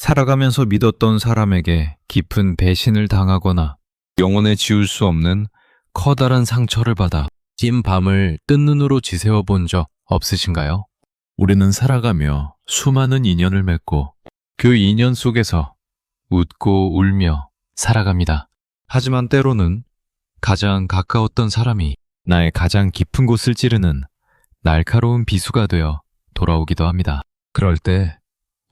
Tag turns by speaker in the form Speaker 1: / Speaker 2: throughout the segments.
Speaker 1: 살아가면서 믿었던 사람에게 깊은 배신을 당하거나 영원에 지울 수 없는 커다란 상처를 받아 찐 밤을 뜬 눈으로 지새워 본 적 없으신가요? 우리는 살아가며 수많은 인연을 맺고 그 인연 속에서 웃고 울며 살아갑니다. 하지만 때로는 가장 가까웠던 사람이 나의 가장 깊은 곳을 찌르는 날카로운 비수가 되어 돌아오기도 합니다. 그럴 때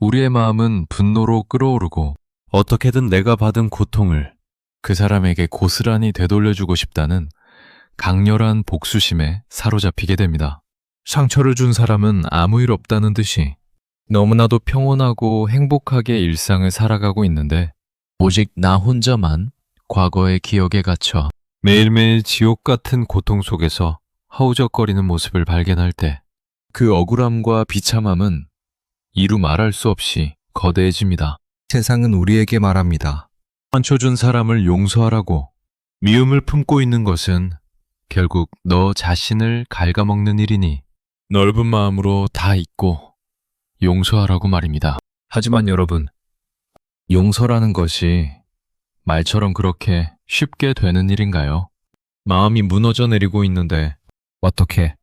Speaker 1: 우리의 마음은 분노로 끓어오르고 어떻게든 내가 받은 고통을 그 사람에게 고스란히 되돌려주고 싶다는 강렬한 복수심에 사로잡히게 됩니다. 상처를 준 사람은 아무 일 없다는 듯이 너무나도 평온하고 행복하게 일상을 살아가고 있는데 오직 나 혼자만 과거의 기억에 갇혀 매일매일 지옥 같은 고통 속에서 허우적거리는 모습을 발견할 때 그 억울함과 비참함은 이루 말할 수 없이 거대해집니다. 세상은 우리에게 말합니다. 상처 준 사람을 용서하라고. 미움을 품고 있는 것은 결국 너 자신을 갉아먹는 일이니 넓은 마음으로 다 잊고 용서하라고 말입니다. 하지만 여러분, 용서라는 것이 말처럼 그렇게 쉽게 되는 일인가요? 마음이 무너져 내리고 있는데 어떻게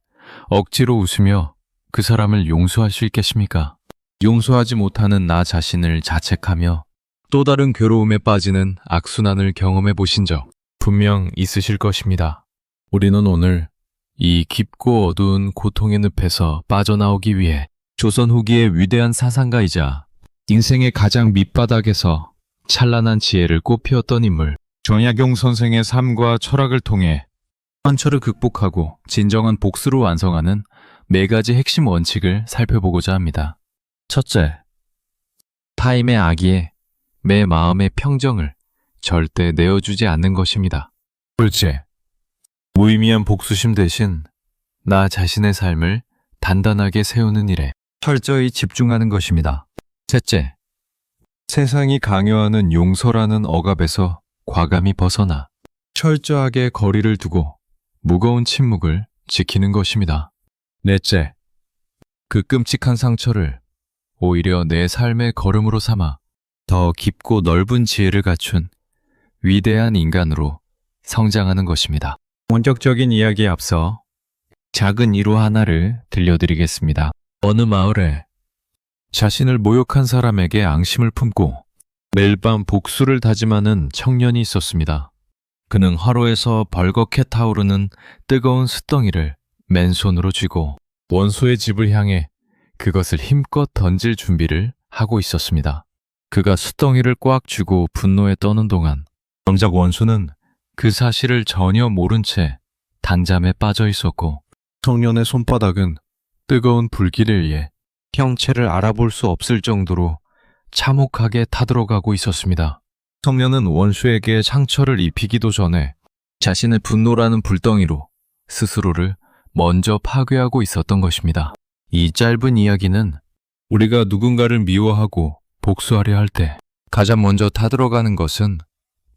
Speaker 1: 억지로 웃으며 그 사람을 용서할 수 있겠습니까? 용서하지 못하는 나 자신을 자책하며 또 다른 괴로움에 빠지는 악순환을 경험해 보신 적 분명 있으실 것입니다. 우리는 오늘 이 깊고 어두운 고통의 늪에서 빠져나오기 위해 조선 후기의 위대한 사상가이자 인생의 가장 밑바닥에서 찬란한 지혜를 꽃피웠던 인물 정약용 선생의 삶과 철학을 통해 상처를 극복하고 진정한 복수로 완성하는 4가지 핵심 원칙을 살펴보고자 합니다. 첫째, 타임의 악의에 내 마음의 평정을 절대 내어주지 않는 것입니다. 둘째, 무의미한 복수심 대신 나 자신의 삶을 단단하게 세우는 일에 철저히 집중하는 것입니다. 셋째, 세상이 강요하는 용서라는 억압에서 과감히 벗어나 철저하게 거리를 두고 무거운 침묵을 지키는 것입니다. 넷째, 그 끔찍한 상처를 오히려 내 삶의 걸음으로 삼아 더 깊고 넓은 지혜를 갖춘 위대한 인간으로 성장하는 것입니다. 본격적인 이야기에 앞서 작은 일화 하나를 들려드리겠습니다. 어느 마을에 자신을 모욕한 사람에게 앙심을 품고 매일 밤 복수를 다짐하는 청년이 있었습니다. 그는 화로에서 벌겋게 타오르는 뜨거운 숯덩이를 맨손으로 쥐고 원소의 집을 향해 그것을 힘껏 던질 준비를 하고 있었습니다. 그가 숯덩이를 꽉 쥐고 분노에 떠는 동안 정작 원소는 그 사실을 전혀 모른 채 단잠에 빠져 있었고 청년의 손바닥은 뜨거운 불길에 의해 형체를 알아볼 수 없을 정도로 참혹하게 타들어가고 있었습니다. 청년은 원수에게 상처를 입히기도 전에 자신의 분노라는 불덩이로 스스로를 먼저 파괴하고 있었던 것입니다. 이 짧은 이야기는 우리가 누군가를 미워하고 복수하려 할 때 가장 먼저 타들어가는 것은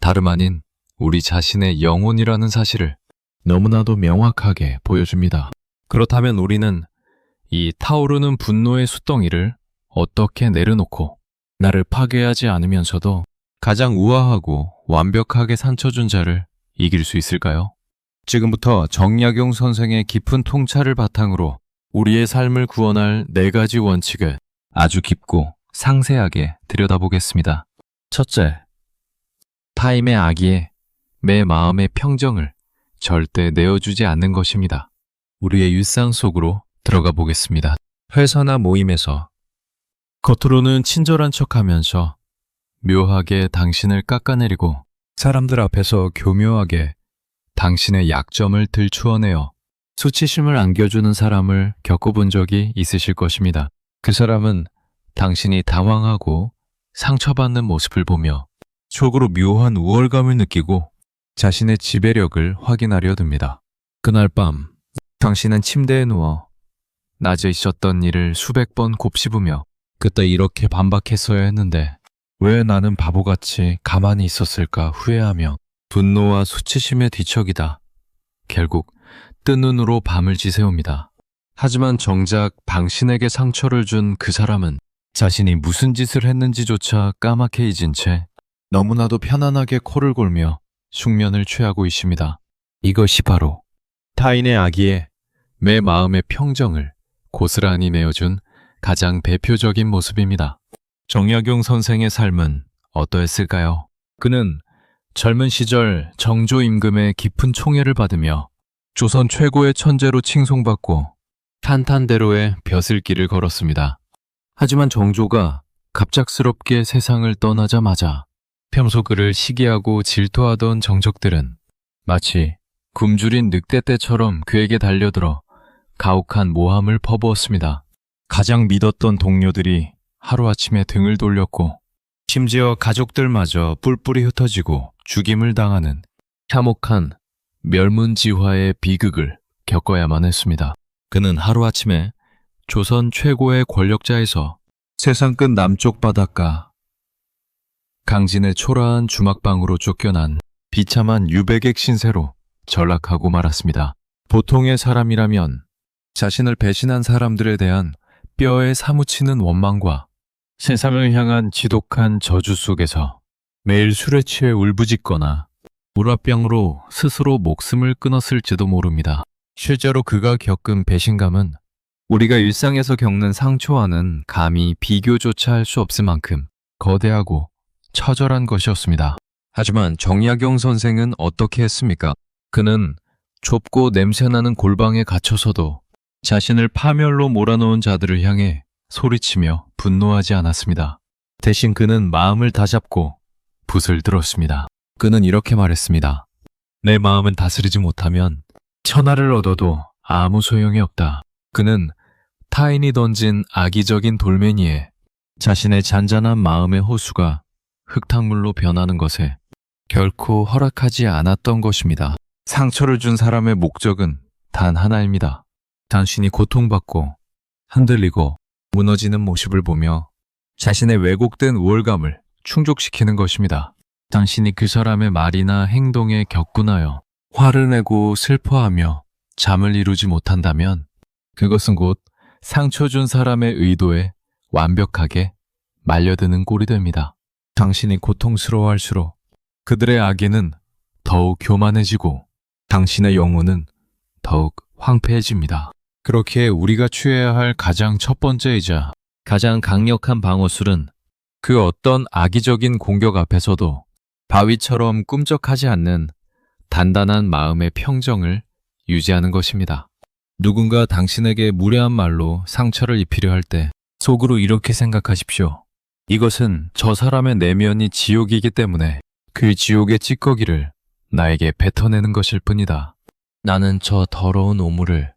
Speaker 1: 다름 아닌 우리 자신의 영혼이라는 사실을 너무나도 명확하게 보여줍니다. 그렇다면 우리는 이 타오르는 분노의 숯덩이를 어떻게 내려놓고 나를 파괴하지 않으면서도 가장 우아하고 완벽하게 상처 준 자를 이길 수 있을까요? 지금부터 정약용 선생의 깊은 통찰을 바탕으로 우리의 삶을 구원할 4가지 원칙을 아주 깊고 상세하게 들여다보겠습니다. 첫째, 타임의 악의에 내 마음의 평정을 절대 내어주지 않는 것입니다. 우리의 일상 속으로 들어가 보겠습니다. 회사나 모임에서 겉으로는 친절한 척하면서 묘하게 당신을 깎아내리고 사람들 앞에서 교묘하게 당신의 약점을 들추어내어 수치심을 안겨주는 사람을 겪어본 적이 있으실 것입니다. 그 사람은 당신이 당황하고 상처받는 모습을 보며 속으로 묘한 우월감을 느끼고 자신의 지배력을 확인하려 듭니다. 그날 밤 당신은 침대에 누워 낮에 있었던 일을 수백 번 곱씹으며 그때 이렇게 반박했어야 했는데 왜 나는 바보같이 가만히 있었을까 후회하며 분노와 수치심에 뒤척이다 결국 뜬 눈으로 밤을 지새웁니다. 하지만 정작 당신에게 상처를 준 그 사람은 자신이 무슨 짓을 했는지조차 까맣게 잊은 채 너무나도 편안하게 코를 골며 숙면을 취하고 있습니다. 이것이 바로 타인의 악의에 내 마음의 평정을 고스란히 내어준 가장 대표적인 모습입니다. 정약용 선생의 삶은 어떠했을까요? 그는 젊은 시절 정조 임금의 깊은 총애를 받으며 조선 최고의 천재로 칭송받고 탄탄대로의 벼슬길을 걸었습니다. 하지만 정조가 갑작스럽게 세상을 떠나자마자 평소 그를 시기하고 질투하던 정적들은 마치 굶주린 늑대떼처럼 그에게 달려들어 가혹한 모함을 퍼부었습니다. 가장 믿었던 동료들이 하루아침에 등을 돌렸고 심지어 가족들마저 뿔뿔이 흩어지고 죽임을 당하는 참혹한 멸문지화의 비극을 겪어야만 했습니다. 그는 하루아침에 조선 최고의 권력자에서 세상 끝 남쪽 바닷가 강진의 초라한 주막방으로 쫓겨난 비참한 유배객 신세로 전락하고 말았습니다. 보통의 사람이라면 자신을 배신한 사람들에 대한 뼈에 사무치는 원망과 세상을 향한 지독한 저주 속에서 매일 술에 취해 울부짖거나 물화병으로 스스로 목숨을 끊었을지도 모릅니다. 실제로 그가 겪은 배신감은 우리가 일상에서 겪는 상처와는 감히 비교조차 할 수 없을 만큼 거대하고 처절한 것이었습니다. 하지만 정약용 선생은 어떻게 했습니까? 그는 좁고 냄새나는 골방에 갇혀서도 자신을 파멸로 몰아넣은 자들을 향해 소리치며 분노하지 않았습니다. 대신 그는 마음을 다잡고 붓을 들었습니다. 그는 이렇게 말했습니다. 내 마음은 다스리지 못하면 천하를 얻어도 아무 소용이 없다. 그는 타인이 던진 악의적인 돌멩이에 자신의 잔잔한 마음의 호수가 흙탕물로 변하는 것에 결코 허락하지 않았던 것입니다. 상처를 준 사람의 목적은 단 하나입니다. 당신이 고통받고 흔들리고 무너지는 모습을 보며 자신의 왜곡된 우월감을 충족시키는 것입니다. 당신이 그 사람의 말이나 행동에 격분하여 화를 내고 슬퍼하며 잠을 이루지 못한다면 그것은 곧 상처 준 사람의 의도에 완벽하게 말려드는 꼴이 됩니다. 당신이 고통스러워할수록 그들의 악의는 더욱 교만해지고 당신의 영혼은 더욱 황폐해집니다. 그렇게 우리가 취해야 할 가장 첫 번째이자 가장 강력한 방어술은 그 어떤 악의적인 공격 앞에서도 바위처럼 꿈쩍하지 않는 단단한 마음의 평정을 유지하는 것입니다. 누군가 당신에게 무례한 말로 상처를 입히려 할 때 속으로 이렇게 생각하십시오. 이것은 저 사람의 내면이 지옥이기 때문에 그 지옥의 찌꺼기를 나에게 뱉어내는 것일 뿐이다. 나는 저 더러운 오물을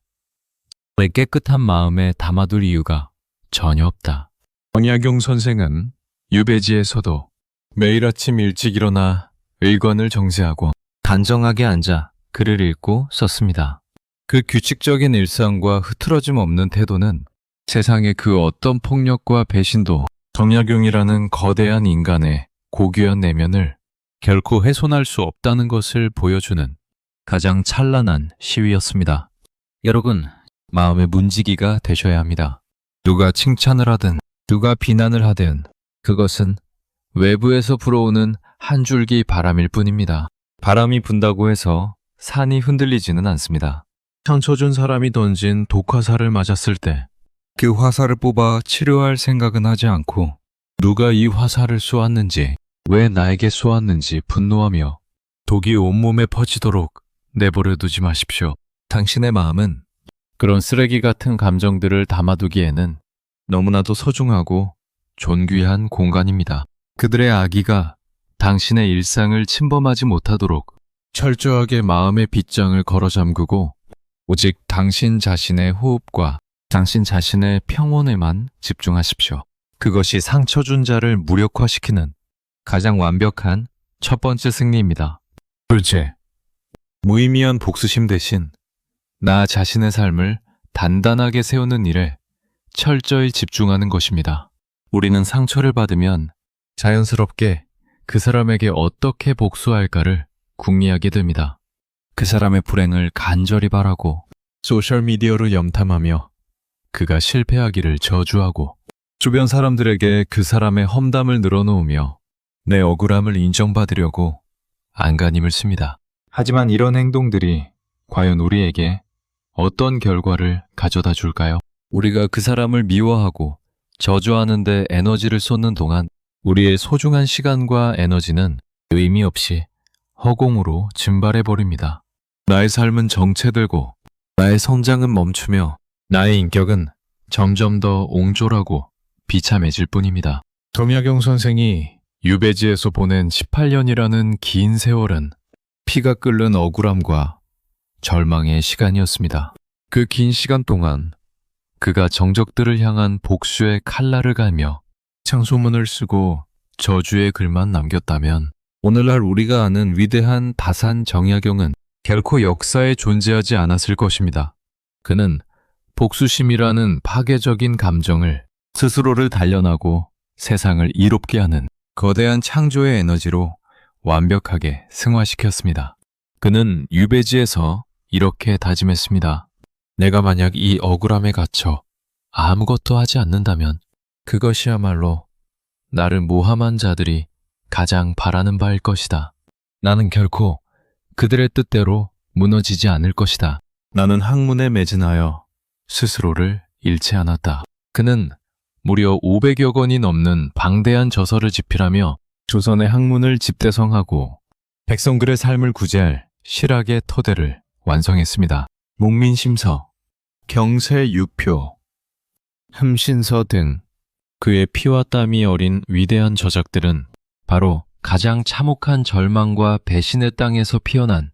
Speaker 1: 내 깨끗한 마음에 담아둘 이유가 전혀 없다. 정약용 선생은 유배지에서도 매일 아침 일찍 일어나 의관을 정세하고 단정하게 앉아 글을 읽고 썼습니다. 그 규칙적인 일상과 흐트러짐 없는 태도는 세상의 그 어떤 폭력과 배신도 정약용이라는 거대한 인간의 고귀한 내면을 결코 훼손할 수 없다는 것을 보여주는 가장 찬란한 시위였습니다. 여러분, 마음의 문지기가 되셔야 합니다. 누가 칭찬을 하든 누가 비난을 하든 그것은 외부에서 불어오는 한 줄기 바람일 뿐입니다. 바람이 분다고 해서 산이 흔들리지는 않습니다. 상처 준 사람이 던진 독화살을 맞았을 때 그 화살을 뽑아 치료할 생각은 하지 않고 누가 이 화살을 쏘았는지, 왜 나에게 쏘았는지 분노하며 독이 온몸에 퍼지도록 내버려 두지 마십시오. 당신의 마음은 그런 쓰레기 같은 감정들을 담아두기에는 너무나도 소중하고 존귀한 공간입니다. 그들의 악의가 당신의 일상을 침범하지 못하도록 철저하게 마음의 빗장을 걸어 잠그고 오직 당신 자신의 호흡과 당신 자신의 평온에만 집중하십시오. 그것이 상처 준 자를 무력화시키는 가장 완벽한 첫 번째 승리입니다. 둘째, 무의미한 복수심 대신 나 자신의 삶을 단단하게 세우는 일에 철저히 집중하는 것입니다. 우리는 상처를 받으면 자연스럽게 그 사람에게 어떻게 복수할까를 궁리하게 됩니다. 그 사람의 불행을 간절히 바라고 소셜미디어로 염탐하며 그가 실패하기를 저주하고 주변 사람들에게 그 사람의 험담을 늘어놓으며 내 억울함을 인정받으려고 안간힘을 씁니다. 하지만 이런 행동들이 과연 우리에게 어떤 결과를 가져다 줄까요? 우리가 그 사람을 미워하고 저주하는 데 에너지를 쏟는 동안 우리의 소중한 시간과 에너지는 의미 없이 허공으로 증발해 버립니다. 나의 삶은 정체되고 나의 성장은 멈추며 나의 인격은 점점 더 옹졸하고 비참해질 뿐입니다. dom야경 선생이 유배지에서 보낸 18년이라는 긴 세월은 피가 끓는 억울함과 절망의 시간이었습니다. 그 긴 시간 동안 그가 정적들을 향한 복수의 칼날을 갈며 창소문을 쓰고 저주의 글만 남겼다면 오늘날 우리가 아는 위대한 다산 정약용은 결코 역사에 존재하지 않았을 것입니다. 그는 복수심이라는 파괴적인 감정을 스스로를 단련하고 세상을 이롭게 하는 거대한 창조의 에너지로 완벽하게 승화시켰습니다. 그는 유배지에서 이렇게 다짐했습니다. 내가 만약 이 억울함에 갇혀 아무것도 하지 않는다면 그것이야말로 나를 모함한 자들이 가장 바라는 바일 것이다. 나는 결코 그들의 뜻대로 무너지지 않을 것이다. 나는 학문에 매진하여 스스로를 잃지 않았다. 그는 무려 500여 권이 넘는 방대한 저서를 집필하며 조선의 학문을 집대성하고 백성들의 삶을 구제할 실학의 토대를 완성했습니다. 목민심서, 경세유표, 함신서 등 그의 피와 땀이 어린 위대한 저작들은 바로 가장 참혹한 절망과 배신의 땅에서 피어난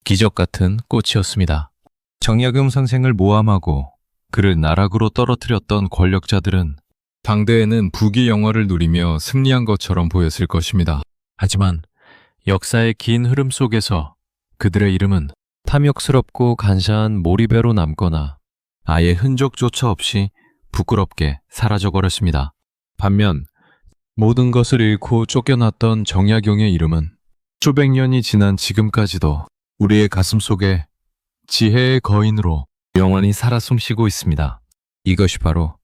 Speaker 1: 기적 같은 꽃이었습니다. 정약용 선생을 모함하고 그를 나락으로 떨어뜨렸던 권력자들은 당대에는 부귀영화를 누리며 승리한 것처럼 보였을 것입니다. 하지만 역사의 긴 흐름 속에서 그들의 이름은 탐욕스럽고 간사한 몰입배로 남거나 아예 흔적조차 없이 부끄럽게 사라져버렸습니다. 반면 모든 것을 잃고 쫓겨났던 정약용의 이름은 수백 년이 지난 지금까지도 우리의 가슴 속에 지혜의 거인으로 영원히 살아 숨쉬고 있습니다. 이것이 바로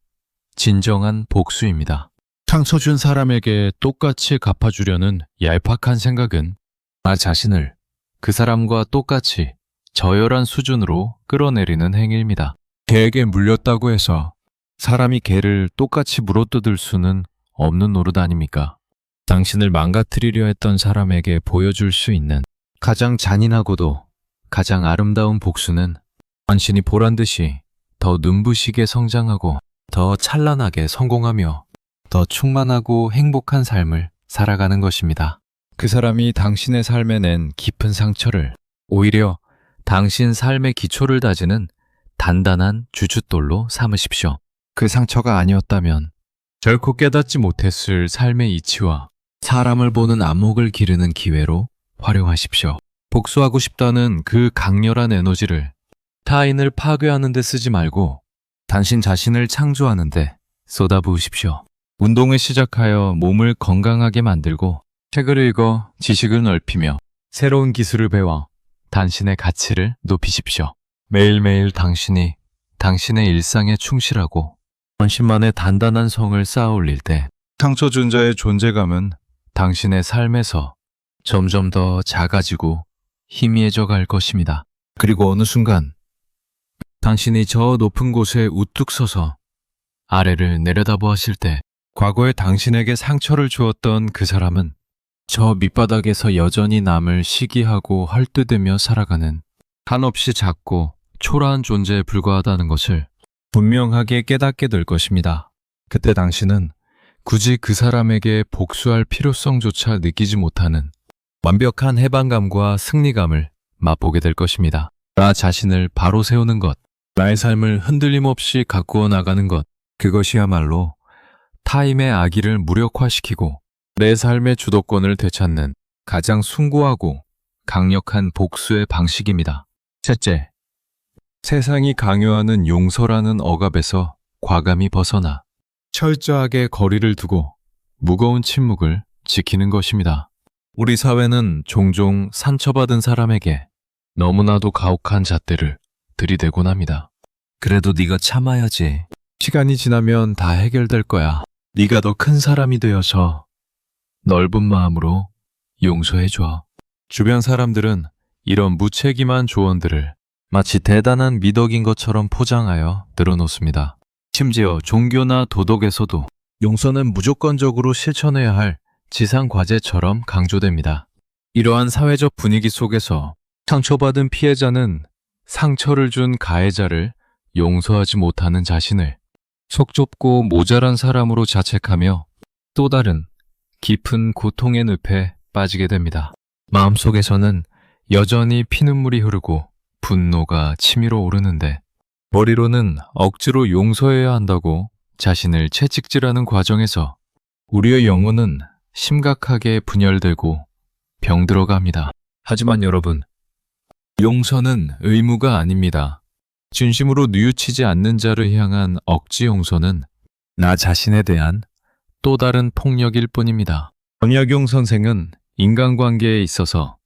Speaker 1: 진정한 복수입니다. 상처 준 사람에게 똑같이 갚아주려는 얄팍한 생각은 나 자신을 그 사람과 똑같이 저열한 수준으로 끌어내리는 행위입니다. 개에게 물렸다고 해서 사람이 개를 똑같이 물어뜯을 수는 없는 노릇 아닙니까? 당신을 망가뜨리려 했던 사람에게 보여줄 수 있는 가장 잔인하고도 가장 아름다운 복수는 당신이 보란듯이 더 눈부시게 성장하고 더 찬란하게 성공하며 더 충만하고 행복한 삶을 살아가는 것입니다. 그 사람이 당신의 삶에 낸 깊은 상처를 오히려 당신 삶의 기초를 다지는 단단한 주춧돌로 삼으십시오. 그 상처가 아니었다면 결코 깨닫지 못했을 삶의 이치와 사람을 보는 안목을 기르는 기회로 활용하십시오. 복수하고 싶다는 그 강렬한 에너지를 타인을 파괴하는 데 쓰지 말고 당신 자신을 창조하는 데 쏟아부으십시오. 운동을 시작하여 몸을 건강하게 만들고 책을 읽어 지식을 넓히며 새로운 기술을 배워 당신의 가치를 높이십시오. 매일매일 당신이 당신의 일상에 충실하고 당신만의 단단한 성을 쌓아 올릴 때 상처 준 자의 존재감은 당신의 삶에서 점점 더 작아지고 희미해져 갈 것입니다. 그리고 어느 순간 당신이 저 높은 곳에 우뚝 서서 아래를 내려다보았을 때 과거에 당신에게 상처를 주었던 그 사람은 저 밑바닥에서 여전히 남을 시기하고 헐뜯으며 살아가는 한없이 작고 초라한 존재에 불과하다는 것을 분명하게 깨닫게 될 것입니다. 그때 당신은 굳이 그 사람에게 복수할 필요성조차 느끼지 못하는 완벽한 해방감과 승리감을 맛보게 될 것입니다. 나 자신을 바로 세우는 것, 나의 삶을 흔들림 없이 가꾸어 나가는 것, 그것이야말로 타임의 악의를 무력화시키고 내 삶의 주도권을 되찾는 가장 숭고하고 강력한 복수의 방식입니다. 셋째, 세상이 강요하는 용서라는 억압에서 과감히 벗어나 철저하게 거리를 두고 무거운 침묵을 지키는 것입니다. 우리 사회는 종종 상처받은 사람에게 너무나도 가혹한 잣대를 들이대곤 합니다. 그래도 네가 참아야지. 시간이 지나면 다 해결될 거야. 네가 더 큰 사람이 되어서 넓은 마음으로 용서해줘. 주변 사람들은 이런 무책임한 조언들을 마치 대단한 미덕인 것처럼 포장하여 늘어놓습니다. 심지어 종교나 도덕에서도 용서는 무조건적으로 실천해야 할 지상 과제처럼 강조됩니다. 이러한 사회적 분위기 속에서 상처받은 피해자는 상처를 준 가해자를 용서하지 못하는 자신을 속 좁고 모자란 사람으로 자책하며 또 다른 깊은 고통의 늪에 빠지게 됩니다. 마음속에서는 여전히 피눈물이 흐르고 분노가 치밀어 오르는데 머리로는 억지로 용서해야 한다고 자신을 채찍질하는 과정에서 우리의 영혼은 심각하게 분열되고 병들어갑니다. 하지만 여러분, 용서는 의무가 아닙니다. 진심으로 뉘우치지 않는 자를 향한 억지 용서는 나 자신에 대한 또 다른 폭력일 뿐입니다. 정약용 선생은 인간관계에 있어서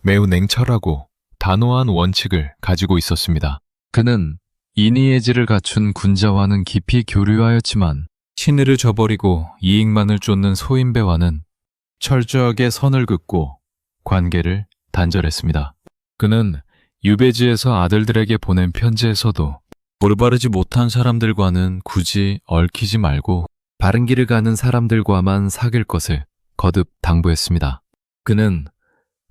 Speaker 1: 매우 냉철하고 단호한 원칙을 가지고 있었습니다. 그는 인의의 질을 갖춘 군자와는 깊이 교류하였지만 신의를 저버리고 이익만을 쫓는 소인배와는 철저하게 선을 긋고 관계를 단절했습니다. 그는 유배지에서 아들들에게 보낸 편지에서도 올바르지 못한 사람들과는 굳이 얽히지 말고 바른 길을 가는 사람들과만 사귈 것을 거듭 당부했습니다. 그는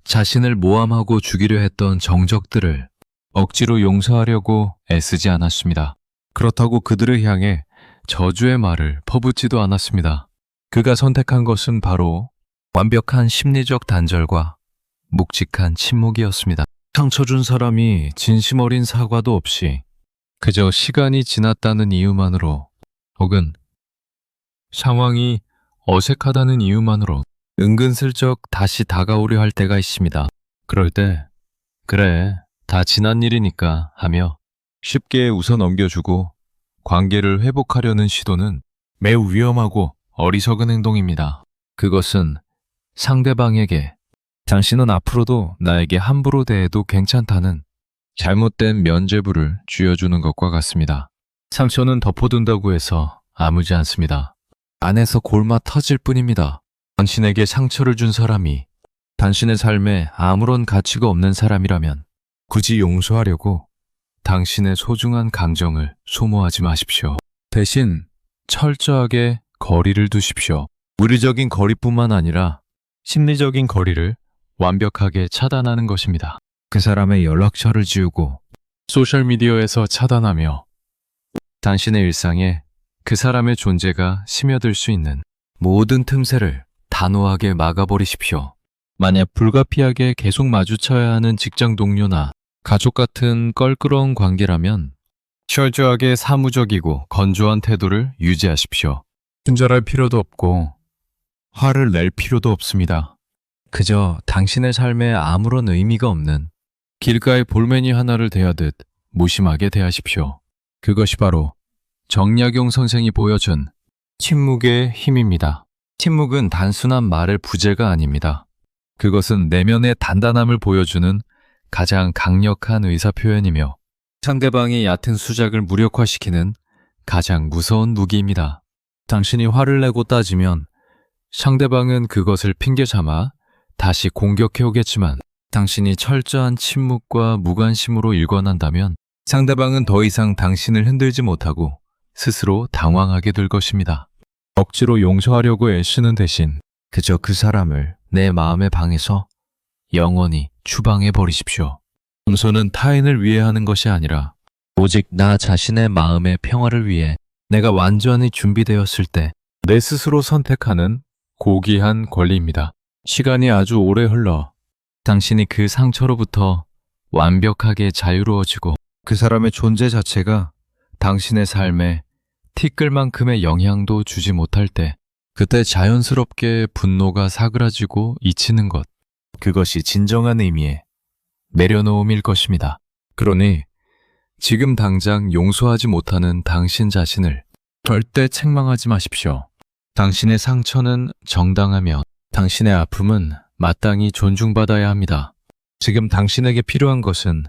Speaker 1: 자신을 모함하고 죽이려 했던 정적들을 억지로 용서하려고 애쓰지 않았습니다. 그렇다고 그들을 향해 저주의 말을 퍼붓지도 않았습니다. 그가 선택한 것은 바로 완벽한 심리적 단절과 묵직한 침묵이었습니다. 상처 준 사람이 진심 어린 사과도 없이 그저 시간이 지났다는 이유만으로 혹은 상황이 어색하다는 이유만으로 은근슬쩍 다시 다가오려 할 때가 있습니다. 그럴 때 그래, 다 지난 일이니까 하며 쉽게 웃어 넘겨주고 관계를 회복하려는 시도는 매우 위험하고 어리석은 행동입니다. 그것은 상대방에게 당신은 앞으로도 나에게 함부로 대해도 괜찮다는 잘못된 면죄부를 쥐어주는 것과 같습니다. 상처는 덮어둔다고 해서 아무지 않습니다. 안에서 골마 터질 뿐입니다. 당신에게 상처를 준 사람이 당신의 삶에 아무런 가치가 없는 사람이라면 굳이 용서하려고 당신의 소중한 감정을 소모하지 마십시오. 대신 철저하게 거리를 두십시오. 물리적인 거리뿐만 아니라 심리적인 거리를 완벽하게 차단하는 것입니다. 그 사람의 연락처를 지우고 소셜미디어에서 차단하며 당신의 일상에 그 사람의 존재가 스며들 수 있는 모든 틈새를 단호하게 막아버리십시오. 만약 불가피하게 계속 마주쳐야 하는 직장 동료나 가족 같은 껄끄러운 관계라면 철저하게 사무적이고 건조한 태도를 유지하십시오. 친절할 필요도 없고 화를 낼 필요도 없습니다. 그저 당신의 삶에 아무런 의미가 없는 길가의 볼메니 하나를 대하듯 무심하게 대하십시오. 그것이 바로 정약용 선생이 보여준 침묵의 힘입니다. 침묵은 단순한 말의 부재가 아닙니다. 그것은 내면의 단단함을 보여주는 가장 강력한 의사표현이며 상대방의 얕은 수작을 무력화시키는 가장 무서운 무기입니다. 당신이 화를 내고 따지면 상대방은 그것을 핑계 삼아 다시 공격해 오겠지만 당신이 철저한 침묵과 무관심으로 일관한다면 상대방은 더 이상 당신을 흔들지 못하고 스스로 당황하게 될 것입니다. 억지로 용서하려고 애쓰는 대신 그저 그 사람을 내 마음의 방에서 영원히 추방해 버리십시오. 용서는 타인을 위해 하는 것이 아니라 오직 나 자신의 마음의 평화를 위해 내가 완전히 준비되었을 때 내 스스로 선택하는 고귀한 권리입니다. 시간이 아주 오래 흘러 당신이 그 상처로부터 완벽하게 자유로워지고 그 사람의 존재 자체가 당신의 삶에 티끌만큼의 영향도 주지 못할 때 그때 자연스럽게 분노가 사그라지고 잊히는 것, 그것이 진정한 의미의 내려놓음일 것입니다. 그러니 지금 당장 용서하지 못하는 당신 자신을 절대 책망하지 마십시오. 당신의 상처는 정당하며 당신의 아픔은 마땅히 존중받아야 합니다. 지금 당신에게 필요한 것은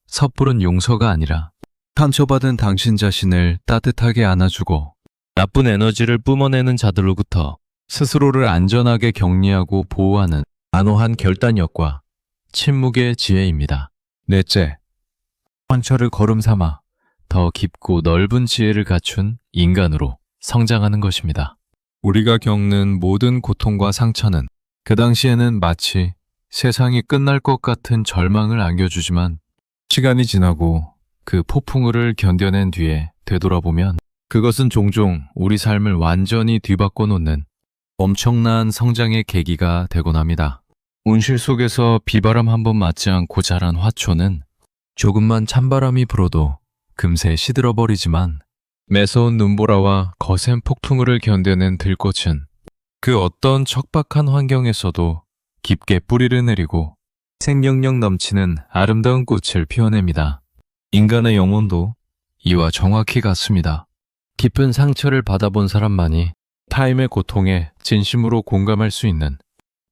Speaker 1: 섣부른 용서가 아니라 상처받은 당신 자신을 따뜻하게 안아주고 나쁜 에너지를 뿜어내는 자들로부터 스스로를 안전하게 격리하고 보호하는 단호한 결단력과 침묵의 지혜입니다. 넷째, 상처를 걸음 삼아 더 깊고 넓은 지혜를 갖춘 인간으로 성장하는 것입니다. 우리가 겪는 모든 고통과 상처는 그 당시에는 마치 세상이 끝날 것 같은 절망을 안겨주지만 시간이 지나고 그 폭풍우를 견뎌낸 뒤에 되돌아보면 그것은 종종 우리 삶을 완전히 뒤바꿔 놓는 엄청난 성장의 계기가 되곤 합니다. 온실 속에서 비바람 한 번 맞지 않고 자란 화초는 조금만 찬바람이 불어도 금세 시들어버리지만 매서운 눈보라와 거센 폭풍우를 견뎌낸 들꽃은 그 어떤 척박한 환경에서도 깊게 뿌리를 내리고 생명력 넘치는 아름다운 꽃을 피워냅니다. 인간의 영혼도 이와 정확히 같습니다. 깊은 상처를 받아본 사람만이 타인의 고통에 진심으로 공감할 수 있는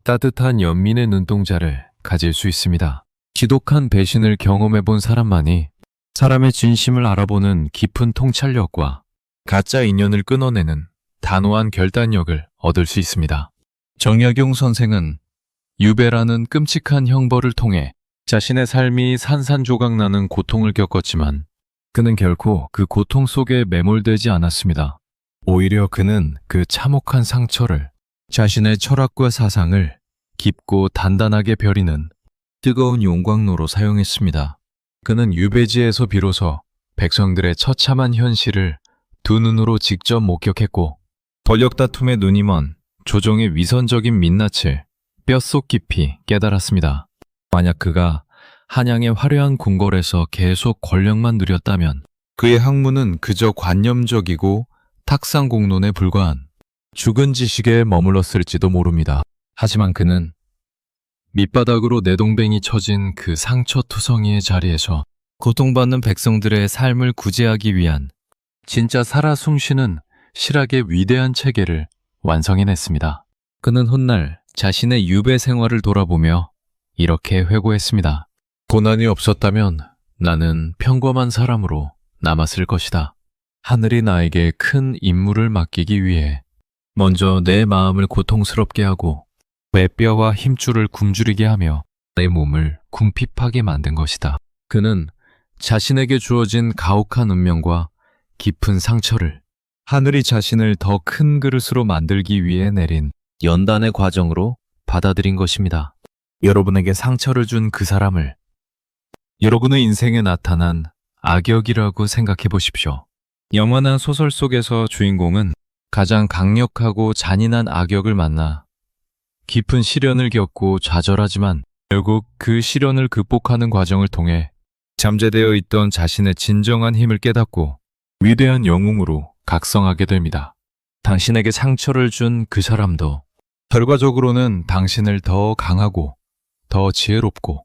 Speaker 1: 따뜻한 연민의 눈동자를 가질 수 있습니다. 지독한 배신을 경험해본 사람만이 사람의 진심을 알아보는 깊은 통찰력과 가짜 인연을 끊어내는 단호한 결단력을 얻을 수 있습니다. 정약용 선생은 유배라는 끔찍한 형벌을 통해 자신의 삶이 산산조각나는 고통을 겪었지만 그는 결코 그 고통 속에 매몰되지 않았습니다. 오히려 그는 그 참혹한 상처를 자신의 철학과 사상을 깊고 단단하게 벼리는 뜨거운 용광로로 사용했습니다. 그는 유배지에서 비로소 백성들의 처참한 현실을 두 눈으로 직접 목격했고 권력 다툼에 눈이 먼 조정의 위선적인 민낯을 뼛속 깊이 깨달았습니다. 만약 그가 한양의 화려한 궁궐에서 계속 권력만 누렸다면 그의 학문은 그저 관념적이고 탁상공론에 불과한 죽은 지식에 머물렀을지도 모릅니다. 하지만 그는 밑바닥으로 내동뱅이 쳐진 그 상처투성이의 자리에서 고통받는 백성들의 삶을 구제하기 위한 진짜 살아 숨쉬는 실학의 위대한 체계를 완성해냈습니다. 그는 훗날 자신의 유배 생활을 돌아보며 이렇게 회고했습니다. 고난이 없었다면 나는 평범한 사람으로 남았을 것이다. 하늘이 나에게 큰 임무를 맡기기 위해 먼저 내 마음을 고통스럽게 하고 뇌뼈와 힘줄을 굶주리게 하며 내 몸을 궁핍하게 만든 것이다. 그는 자신에게 주어진 가혹한 운명과 깊은 상처를 하늘이 자신을 더 큰 그릇으로 만들기 위해 내린 연단의 과정으로 받아들인 것입니다. 여러분에게 상처를 준 그 사람을 여러분의 인생에 나타난 악역이라고 생각해 보십시오. 영화나 소설 속에서 주인공은 가장 강력하고 잔인한 악역을 만나 깊은 시련을 겪고 좌절하지만 결국 그 시련을 극복하는 과정을 통해 잠재되어 있던 자신의 진정한 힘을 깨닫고 위대한 영웅으로 각성하게 됩니다. 당신에게 상처를 준 그 사람도 결과적으로는 당신을 더 강하고 더 지혜롭고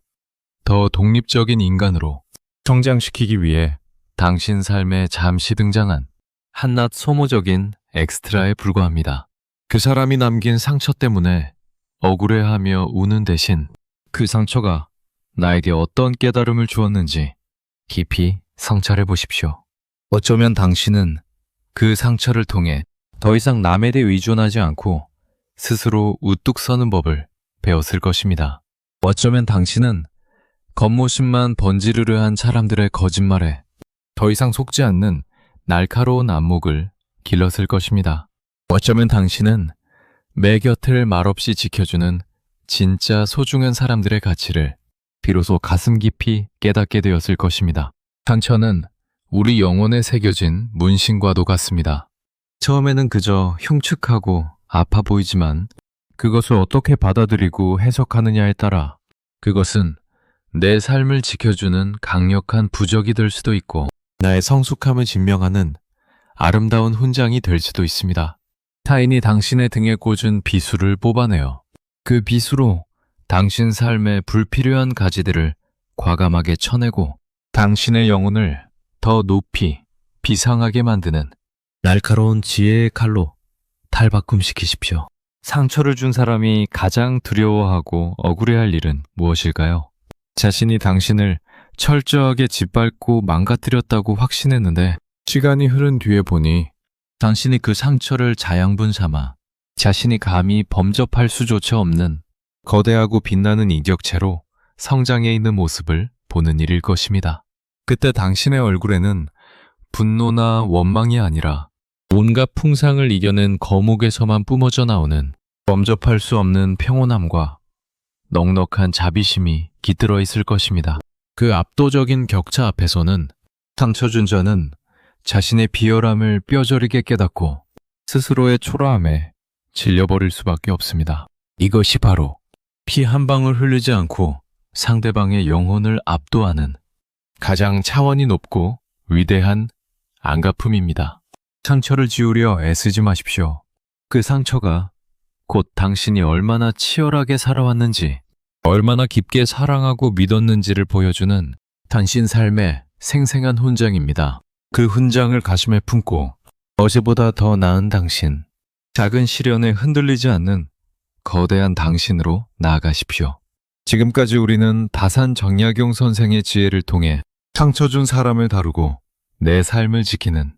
Speaker 1: 더 독립적인 인간으로 성장시키기 위해 당신 삶에 잠시 등장한 한낱 소모적인 엑스트라에 불과합니다. 그 사람이 남긴 상처 때문에 억울해하며 우는 대신 그 상처가 나에게 어떤 깨달음을 주었는지 깊이 성찰해 보십시오. 어쩌면 당신은 그 상처를 통해 더 이상 남에 대해 의존하지 않고 스스로 우뚝 서는 법을 배웠을 것입니다. 어쩌면 당신은 겉모습만 번지르르한 사람들의 거짓말에 더 이상 속지 않는 날카로운 안목을 길렀을 것입니다. 어쩌면 당신은 내 곁을 말없이 지켜주는 진짜 소중한 사람들의 가치를 비로소 가슴 깊이 깨닫게 되었을 것입니다. 상처는 우리 영혼에 새겨진 문신과도 같습니다. 처음에는 그저 흉측하고 아파 보이지만 그것을 어떻게 받아들이고 해석하느냐에 따라 그것은 내 삶을 지켜주는 강력한 부적이 될 수도 있고 나의 성숙함을 증명하는 아름다운 훈장이 될 수도 있습니다. 타인이 당신의 등에 꽂은 비수를 뽑아내어 그 비수로 당신 삶의 불필요한 가지들을 과감하게 쳐내고 당신의 영혼을 더 높이 비상하게 만드는 날카로운 지혜의 칼로 탈바꿈시키십시오. 상처를 준 사람이 가장 두려워하고 억울해할 일은 무엇일까요? 자신이 당신을 철저하게 짓밟고 망가뜨렸다고 확신했는데 시간이 흐른 뒤에 보니 당신이 그 상처를 자양분 삼아 자신이 감히 범접할 수조차 없는 거대하고 빛나는 인격체로 성장해 있는 모습을 보는 일일 것입니다. 그때 당신의 얼굴에는 분노나 원망이 아니라 온갖 풍상을 이겨낸 거목에서만 뿜어져 나오는 범접할 수 없는 평온함과 넉넉한 자비심이 깃들어 있을 것입니다. 그 압도적인 격차 앞에서는 상처 준 자는 자신의 비열함을 뼈저리게 깨닫고 스스로의 초라함에 질려버릴 수밖에 없습니다. 이것이 바로 피 한 방울 흘리지 않고 상대방의 영혼을 압도하는 가장 차원이 높고 위대한 안갚음입니다. 상처를 지우려 애쓰지 마십시오. 그 상처가 곧 당신이 얼마나 치열하게 살아왔는지, 얼마나 깊게 사랑하고 믿었는지를 보여주는 당신 삶의 생생한 훈장입니다. 그 훈장을 가슴에 품고 어제보다 더 나은 당신, 작은 시련에 흔들리지 않는 거대한 당신으로 나아가십시오. 지금까지 우리는 다산 정약용 선생의 지혜를 통해 상처 준 사람을 다루고 내 삶을 지키는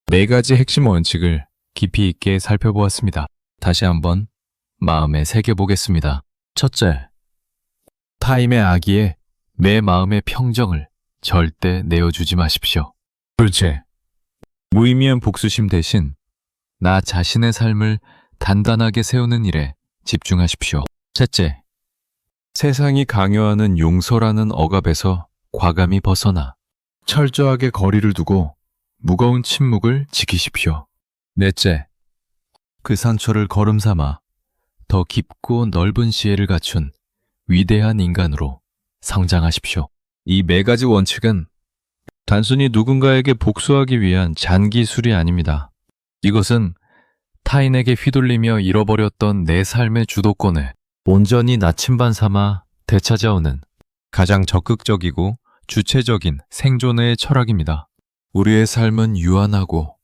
Speaker 1: 4가지 핵심 원칙을 깊이 있게 살펴보았습니다. 다시 한번 마음에 새겨보겠습니다. 첫째, 타인의 악의에 내 마음의 평정을 절대 내어주지 마십시오. 둘째, 무의미한 복수심 대신 나 자신의 삶을 단단하게 세우는 일에 집중하십시오. 셋째, 세상이 강요하는 용서라는 억압에서 과감히 벗어나 철저하게 거리를 두고 무거운 침묵을 지키십시오. 넷째, 그 상처를 걸음 삼아 더 깊고 넓은 지혜를 갖춘 위대한 인간으로 성장하십시오. 이 4가지 원칙은 단순히 누군가에게 복수하기 위한 잔기술이 아닙니다. 이것은 타인에게 휘둘리며 잃어버렸던 내 삶의 주도권을 온전히 나침반 삼아 되찾아오는 가장 적극적이고 주체적인 생존의 철학입니다. 우리의 삶은 유한하고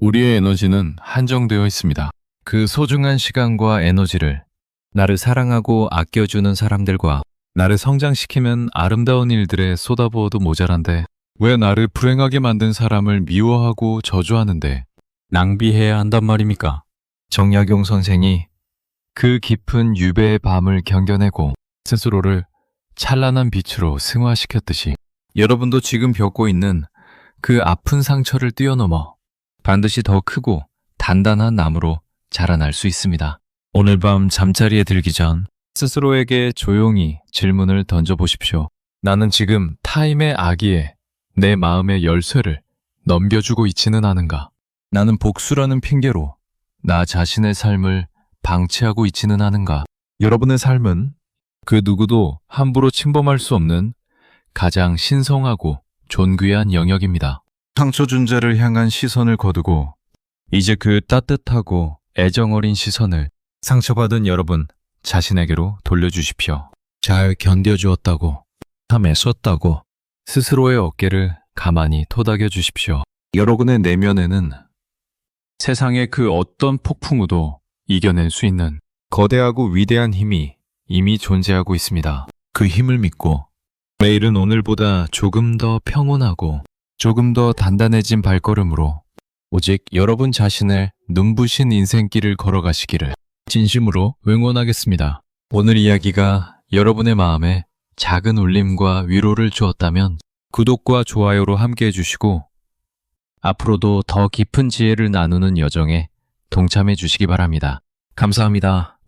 Speaker 1: 우리의 에너지는 한정되어 있습니다. 그 소중한 시간과 에너지를 나를 사랑하고 아껴주는 사람들과 나를 성장시키는 아름다운 일들에 쏟아부어도 모자란데 왜 나를 불행하게 만든 사람을 미워하고 저주하는데 낭비해야 한단 말입니까? 정약용 선생이 그 깊은 유배의 밤을 견뎌내고 스스로를 찬란한 빛으로 승화시켰듯이 여러분도 지금 겪고 있는 그 아픈 상처를 뛰어넘어 반드시 더 크고 단단한 나무로 자라날 수 있습니다. 오늘 밤 잠자리에 들기 전 스스로에게 조용히 질문을 던져보십시오. 나는 지금 타인의 악의에 내 마음의 열쇠를 넘겨주고 있지는 않은가? 나는 복수라는 핑계로 나 자신의 삶을 방치하고 있지는 않은가? 여러분의 삶은 그 누구도 함부로 침범할 수 없는 가장 신성하고 존귀한 영역입니다. 상처 준 자를 향한 시선을 거두고 이제 그 따뜻하고 애정어린 시선을 상처받은 여러분 자신에게로 돌려주십시오. 잘 견뎌주었다고, 참 애썼다고 스스로의 어깨를 가만히 토닥여 주십시오. 여러분의 내면에는 세상의 그 어떤 폭풍우도 이겨낼 수 있는 거대하고 위대한 힘이 이미 존재하고 있습니다. 그 힘을 믿고 매일은 오늘보다 조금 더 평온하고 조금 더 단단해진 발걸음으로 오직 여러분 자신을 눈부신 인생길을 걸어가시기를 진심으로 응원하겠습니다. 오늘 이야기가 여러분의 마음에 작은 울림과 위로를 주었다면 구독과 좋아요로 함께 해주시고 앞으로도 더 깊은 지혜를 나누는 여정에 동참해 주시기 바랍니다. 감사합니다.